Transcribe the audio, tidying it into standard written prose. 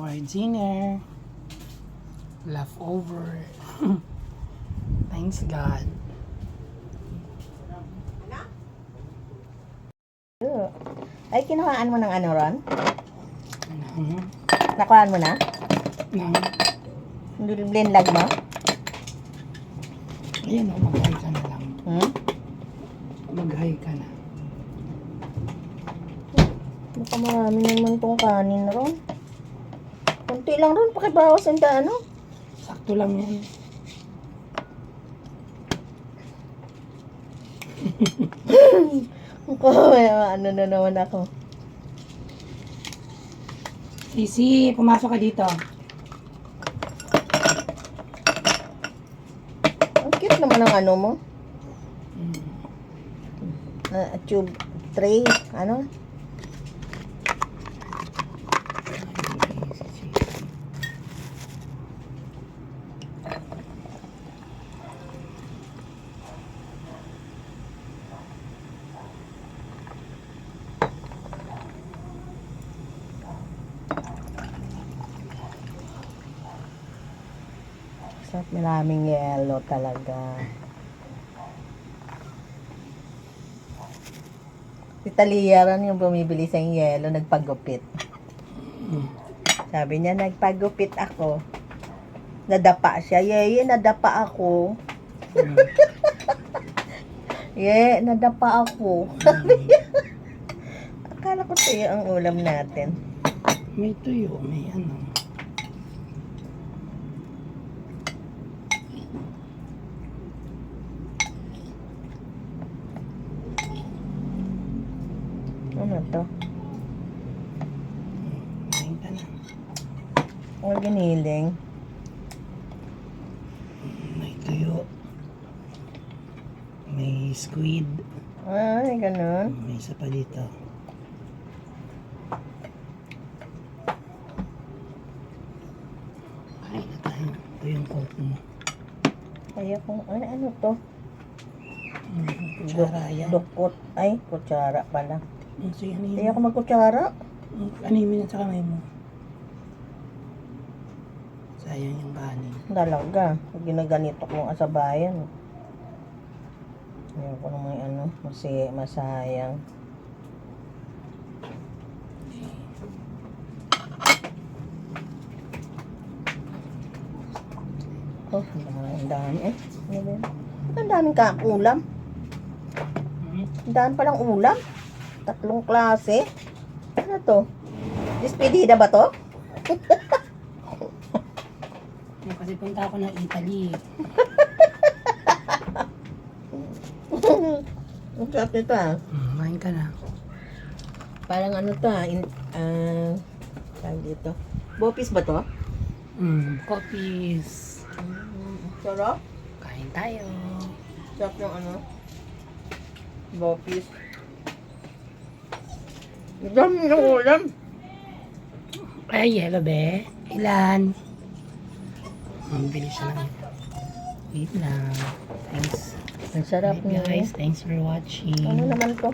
our dinner. Leftover. Thanks God. Ay, kinuhaan mo ng ano ron? Nang, Nakuhaan mo na? nang, Blinlag mo? ayan o, mag-hi ka na lang. Mag-hi ka na. Baka marami naman tong kanin ron. Kunti lang ron, pakibawas ang ano? Sakto lang yan. Ano na naman ako. Sisi, pumasok ka dito. Ang cute naman ang ano mo. Mm. Tube tray, ano? So, maraming yellow talaga. Si Talia rin yung bumibili sa yellow, nagpagupit. Sabi niya, nagpagupit ako. Nadapa siya. Yeye, nadapa ako. Ye, nadapa ako. Akala ko tuyo ang ulam natin. May tuyo, may ano. Ano to? Kain ka na. Huwag giniling. May tuyo. May squid. Ay, ganun. May isa pa dito. Kain na tayo. Ito yung coke mo. Kaya kung, ano to? Kutsara yan. Dukot. Ay, kutsara pala. Sige, ano Kaya yun? ako magkutsara. Ano yun sa kamay mo? Sayang yung kanin. Talaga. Pag ginaganito kong asabayan. Ayaw ko naman ano, masayang. Oh, ang dami. Ano ba yun? Ang daming kakulam. Ang dami palang ulam. 3 klase. Ano to? Despedida ba to? Kasi punta ako ng Italy. Ang sarap nito Kain ka na. Parang ano to tawag dito. Bopis ba to? Coffees. Sarap. Kain tayo. Sarap yung ano. Bopis. Ang dami ng ulam. Ay, hello be. Ilan? Ang bilis siya lang. Wait lang. Thanks. Ang sarap Alright, niya. guys. Thanks for watching. Ano naman to?